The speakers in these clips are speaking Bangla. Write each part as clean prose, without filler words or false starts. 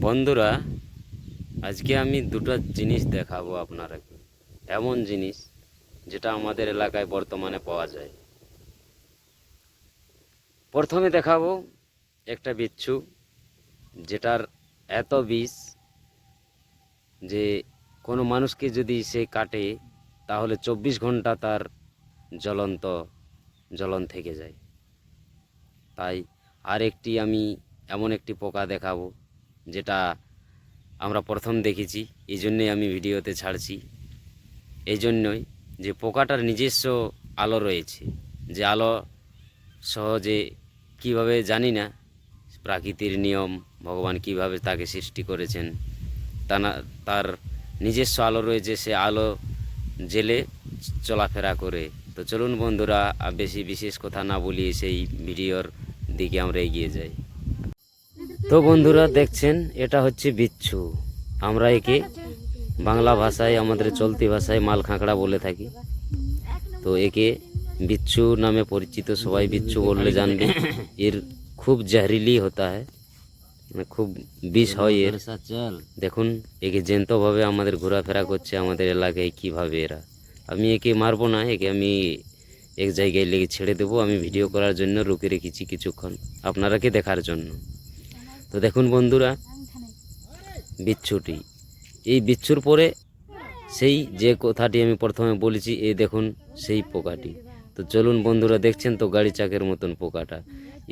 বন্ধুরা, আজকে আমি দুটো জিনিস দেখাবো আপনারাকে। এমন জিনিস যেটা আমাদের এলাকায় বর্তমানে পাওয়া যায়। প্রথমে দেখাবো একটা বিচ্ছু, যেটার এত বিষ যে কোনো মানুষকে যদি সে কাটে তাহলে 24 ঘন্টা তার জ্বলন্ত জ্বলন থেকে যায়। তাই আরেকটি আমি এমন একটি পোকা দেখাবো যেটা আমরা প্রথম দেখেছি, এই জন্যই আমি ভিডিওতে ছাড়ছি। এই জন্যই যে পোকাটার নিজস্ব আলো রয়েছে, যে আলো সহজে কিভাবে জানি না, প্রাকৃতির নিয়ম, ভগবান কিভাবে তাকে সৃষ্টি করেছেন, তার নিজস্ব আলো রয়েছে, সে আলো জেলে চলাফেরা করে। তো চলুন বন্ধুরা, বেশি বিশেষ কথা না বলিয়ে সেই ভিডিওর দিকে আমরা এগিয়ে যাই। তো বন্ধুরা দেখছেন, এটা হচ্ছে বিচ্ছু। আমরা একে বাংলা ভাষায়, আমাদের চলতি ভাষায় মাল খাঁকড়া বলে থাকি। তো একে বিচ্ছু নামে পরিচিত, সবাই বিচ্ছু বললে জানবে। এর খুব জহরিলি হতা হয়, মানে খুব বিষ হয় এর। দেখুন একে জ্যান্তভাবে আমাদের ঘোরাফেরা করছে আমাদের এলাকায় কিভাবে এরা। আমি একে মারবো না, একে আমি এক জায়গায় লেগে ছেড়ে দেবো। আমি ভিডিও করার জন্য রুকে রেখেছি কিছুক্ষণ আপনারাকে দেখার জন্য। তো দেখুন বন্ধুরা, বিচ্ছুটি, এই বিচ্ছুর পরে সেই যে কথাটি আমি প্রথমে বলেছি, এই দেখুন সেই পোকাটি। তো চলুন বন্ধুরা, দেখছেন তো গাড়ি চাকের মতন পোকাটা।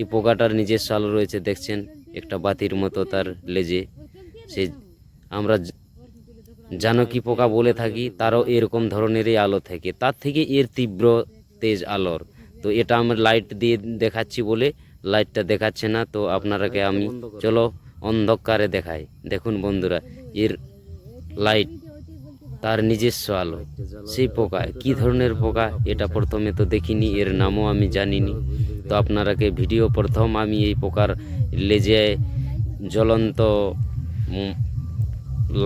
এই পোকাটার নিজস্ব আলো রয়েছে, দেখছেন একটা বাতির মতো তার লেজে। সেই আমরা জানকী পোকা বলে থাকি, তারও এরকম ধরনেরই আলো থাকে, তার থেকে এর তীব্র তেজ আলোর। তো এটা আমার লাইট দিয়ে দেখাচ্ছি বলে লাইটটা দেখাচ্ছে না, তো আপনারাকে আমি চলো অন্ধকারে দেখাই। দেখুন বন্ধুরা, এর লাইট, তার নিজস্ব আলো। সেই পোকা কি ধরনের পোকা এটা প্রথমে তো দেখিনি, এর নামও আমি জানিনি। তো আপনারাকে ভিডিও প্রথম আমি এই পোকার লেজে জ্বলন্ত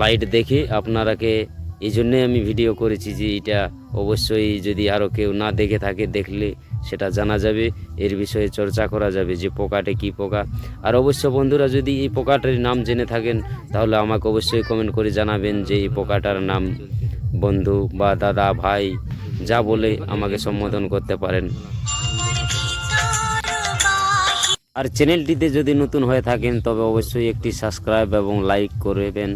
লাইট দেখে আপনারাকে এই জন্যে আমি ভিডিও করেছি, যে এটা অবশ্যই যদি আরও কেউ না দেখে থাকে, দেখলে সেটা জানা যাবে, এর বিষয়ে চর্চা করা যাবে যে পোকাটা কি পোকা। আর অবশ্য বন্ধুরা, যদি এই পোকাটার নাম জেনে থাকেন তাহলে আমাকে অবশ্যই কমেন্ট করে জানাবেন যে এই পোকাটার নাম। বন্ধু বা দাদা, ভাই, যা বলে আমাকে সম্বোধন করতে পারেন। আর চ্যানেলটিতে যদি নতুন হয়ে থাকেন তবে অবশ্যই একটি সাবস্ক্রাইব এবং লাইক করবেন।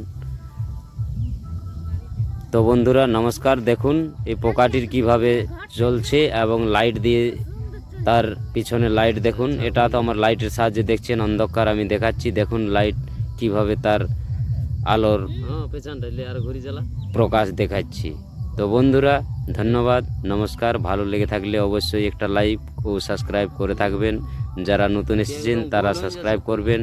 তো বন্ধুরা নমস্কার, দেখুন এই পোকাটির কিভাবে চলছে এবং লাইট দিয়ে তার পিছনে লাইট দেখুন। এটা তো আমার লাইটের সাহায্যে দেখছেন, অন্ধকার আমি দেখাচ্ছি। দেখুন লাইট কিভাবে তার আলোর প্রকাশ দেখাচ্ছি। তো বন্ধুরা ধন্যবাদ, নমস্কার। ভালো লেগে থাকলে অবশ্যই একটা লাইক ও সাবস্ক্রাইব করে থাকবেন। যারা নতুন এসেছেন তারা সাবস্ক্রাইব করবেন,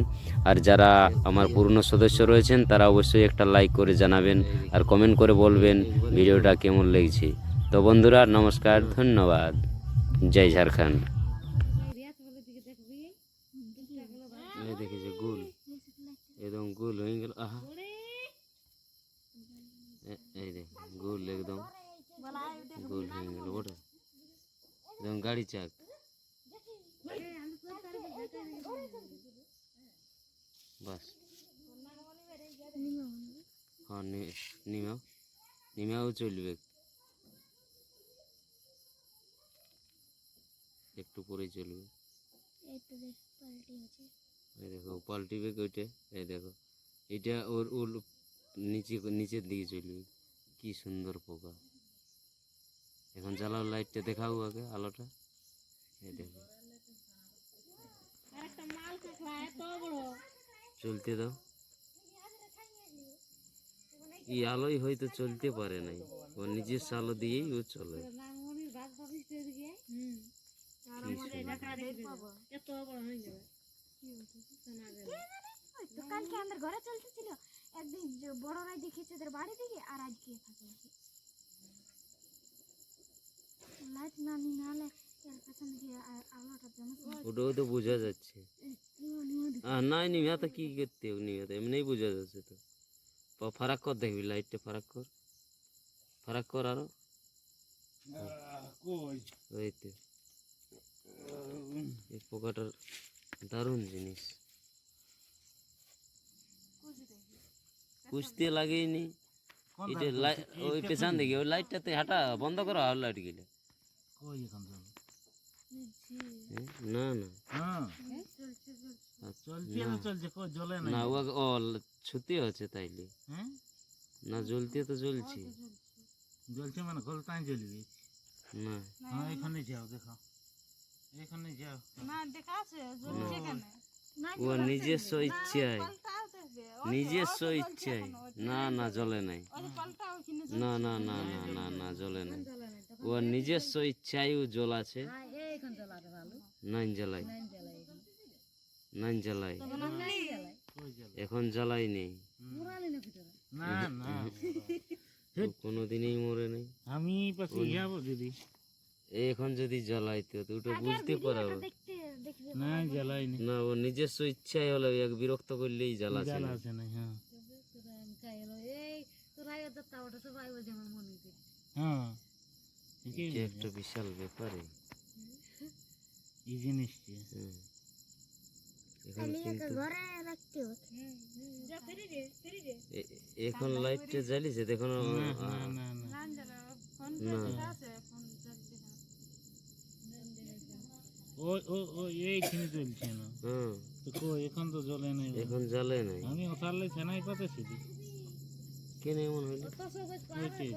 আর যারা আমার পুরনো সদস্য রয়েছেন তারা অবশ্যই একটা লাইক করে জানাবেন আর কমেন্ট করে বলবেন ভিডিওটা কেমন লেগেছে। তো বন্ধুরা নমস্কার, ধন্যবাদ, জয় ঝাড়খণ্ড। দেখেছে গুল, একদম গুল হয়ে গেল। আহা, এই দেখ গোল, একদম গোল হয়ে গেল। ওটা একদম গাড়ি চাক। বাস, হ্যাঁ নিমাও, নিমাও চলবে, একটু পরেই চলবে। এই দেখো পাল্টিবে ওইটা, এই দেখো এটা ওর ওর নিচের দিকে চলবে। কি সুন্দর পোকা। এখন জ্বালাও লাইটটা দেখাও আগে আলোটা, এই দেখো চলতে দাও। এই আলোই হয়তো চলতে পারে নাই, ও নিজস্ব আলো দিয়েই ও চলে। কালকে আমাদের ঘরে চলতেছিল, একদিন বড়রা দেখেছে ওদের বাড়ি থেকে, আর আজকে লাইট না নিলে ওটাও তো বোঝা যাচ্ছে। না নিমা তো কি করতে, নিমা তো এমনি বোঝা যাচ্ছে। তো ফারাক কর, দেখবি লাইটটা ফারাক কর, ফারাক কর আরো। এই তো এই পোকাটার দারুণ জিনিস। কুস্তি লাগেইনি কোন এটা ওই পেছন দিকে ওই লাইটটাতে হাঁটা বন্ধ করা হল লাইট গেলে কই এখন জল না না হ্যাঁ চলছে চলছে চলছে না চলছে কই জ্বলে নাই না ও ছুতি হচ্ছে তাইলে হ্যাঁ না জ্বলতে তো জ্বলছে জ্বলছে মানে গলতায় জ্বলবে না হ্যাঁ এখানে যাও দেখো এখানে যাও না দেখা আছে জ্বলছে কেন ও নিজস্ব ইচ্ছায় নিজস্ব ইচ্ছায় না না জ্বলে নাই না না না না না না জ্বলে নাই ও নিজস্ব ইচ্ছায় ও জ্বলাছে নাইন জ্বালাই নাইন জ্বালাই কই জ্বলে এখন জ্বালাই নেই না না ও কোনোদিনই মরে নেই আমি পাশে যাব দিদি এখন যদি জ্বলাইতো তো ওটা বুঝতে পারবো দেখতে দেখবে না জ্বালাইনি না ও নিজস্ব ইচ্ছায় হলো এক বিরক্ত করলেই জ্বালাছে জ্বালা না। আছে না হ্যাঁ হ্যাঁ ঠিকই এটা একটা বিশাল ব্যাপারে এই জিনিসটি এখন কিন্তু ঘরে রাখতে হতো এখন লাইটটা জ্বালিছে দেখুন না না না না ওই ও ও এইখানে চলছে না হ্যাঁ তো কই এখন তো জ্বলে নাই এখন জ্বালে নাই আমি ওথারলে ছানাই পাতেছি কেন এমন হইলো ওইটাই